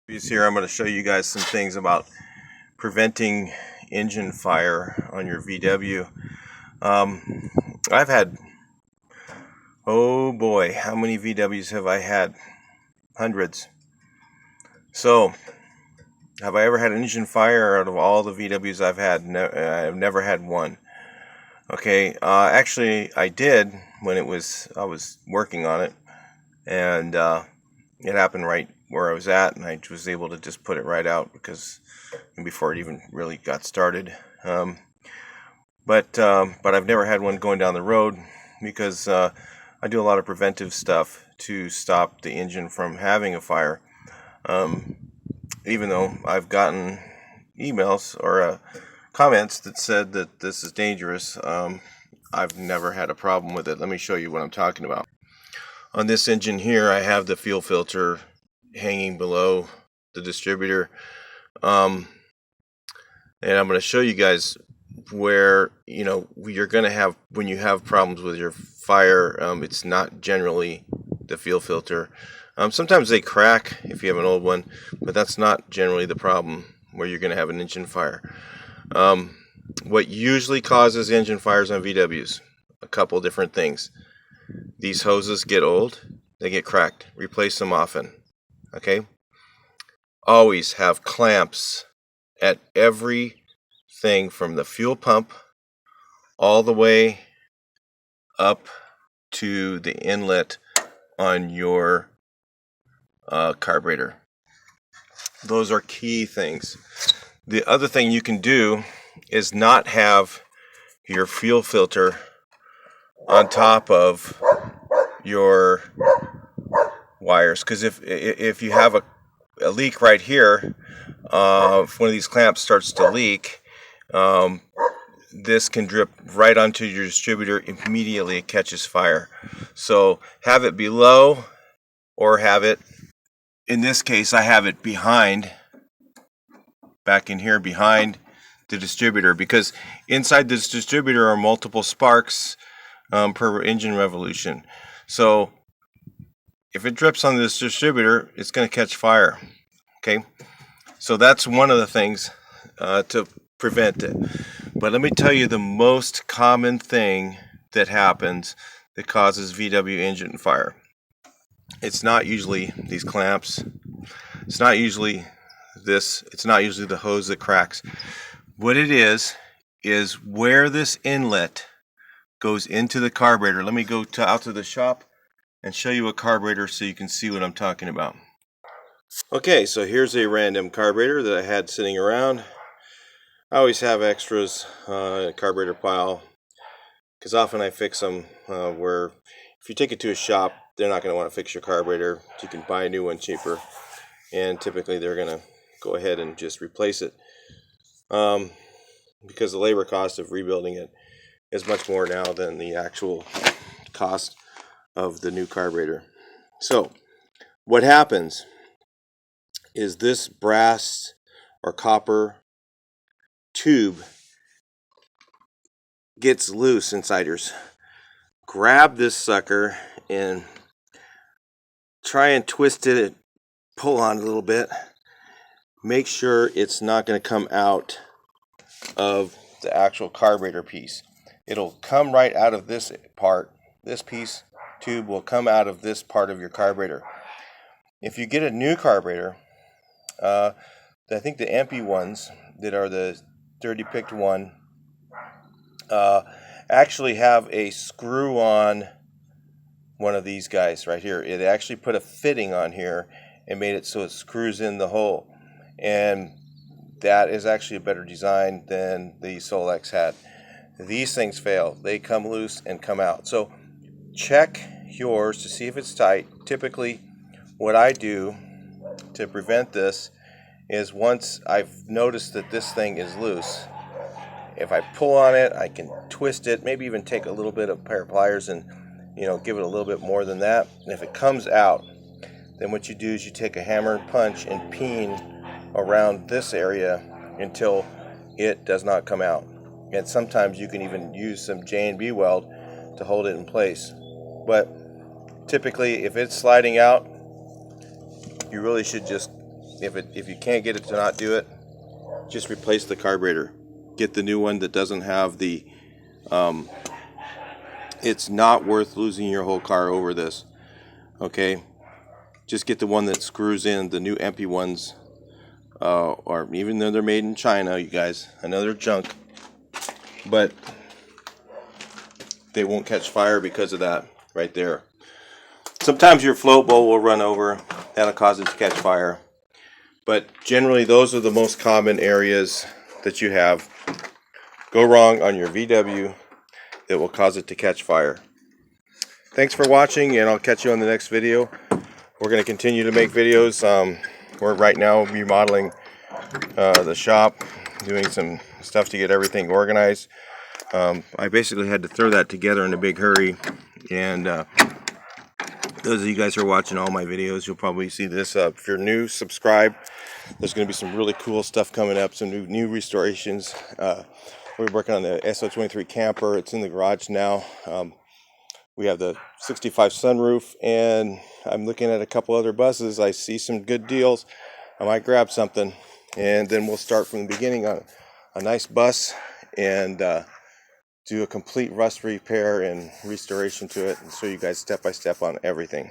Here I'm going to show you guys some things about preventing engine fire on your VW. I've had, oh boy, how many VWs have I had? Hundreds. So, have I ever had an engine fire out of all the VWs I've had? No, I've never had one. Okay, actually I did when I was working on it, and it happened right where I was at, and I was able to just put it right out before it even really got started. But I've never had one going down the road because I do a lot of preventive stuff to stop the engine from having a fire. Even though I've gotten emails or comments that said that this is dangerous, I've never had a problem with it. Let me show you what I'm talking about. On this engine here, I have the fuel filter hanging below the distributor, and I'm going to show you guys where you're going to have, when you have problems with your fire. It's not generally the fuel filter. Sometimes they crack if you have an old one, but that's not generally the problem where you're going to have an engine fire. What usually causes engine fires on VWs? A couple different things. These hoses get old, they get cracked. Replace them often. Okay? Always have clamps at everything from the fuel pump all the way up to the inlet on your carburetor. Those are key things. The other thing you can do is not have your fuel filter on top of your wires, because if you have a leak right here, if one of these clamps starts to leak, this can drip right onto your distributor. Immediately it catches fire. So have it below, or have it, in this case I have it back in here behind the distributor, because inside this distributor are multiple sparks per engine revolution. So if it drips on this distributor, it's going to catch fire. Okay, so that's one of the things to prevent it. But let me tell you the most common thing that happens that causes VW engine fire. It's not usually these clamps. It's not usually this. It's not usually the hose that cracks. What it is where this inlet goes into the carburetor. Let me go out to the shop and show you a carburetor so you can see what I'm talking about. Okay, so here's a random carburetor that I had sitting around. I always have extras in a carburetor pile, because often I fix them where if you take it to a shop, they're not going to want to fix your carburetor. You can buy a new one cheaper, and typically they're going to go ahead and just replace it, because the labor cost of rebuilding it is much more now than the actual cost of the new carburetor. So what happens is this brass or copper tube gets loose inside yours. Grab this sucker and try and twist it, pull on it a little bit. Make sure it's not going to come out of the actual carburetor piece. It'll come right out of this part. This piece tube will come out of this part of your carburetor. If you get a new carburetor, I think the EMPI ones that are the dirty picked one actually have a screw on one of these guys right here. It actually put a fitting on here and made it so it screws in the hole, and that is actually a better design than the Solex had. These things fail. They come loose and come out. So check yours to see if it's tight. Typically what I do to prevent this is, once I've noticed that this thing is loose, if I pull on it, I can twist it, maybe even take a little bit of a pair of pliers and give it a little bit more than that. And if it comes out, then what you do is you take a hammer and punch and peen around this area until it does not come out. And sometimes you can even use some J&B weld to hold it in place. But typically, if it's sliding out, you really should just if you can't get it to not do it, just replace the carburetor. Get the new one that doesn't have the it's not worth losing your whole car over this. Okay, just get the one that screws in. The new empty ones, or even though they're made in China, you guys, another junk, but they won't catch fire because of that right there. Sometimes your float bowl will run over, that'll cause it to catch fire, but generally those are the most common areas that you have go wrong on your VW that will cause it to catch fire. Thanks for watching, and I'll catch you on the next video. We're going to continue to make videos. We're right now remodeling the shop, doing some stuff to get everything organized. I basically had to throw that together in a big hurry, and those of you guys who are watching all my videos, you'll probably see this. If you're new, subscribe. There's going to be some really cool stuff coming up, some new restorations. We're working on the SO23 camper. It's in the garage now. We have the 65 sunroof, and I'm looking at a couple other buses. I see some good deals. I might grab something, and then we'll start from the beginning on a nice bus and do a complete rust repair and restoration to it, and show you guys step by step on everything.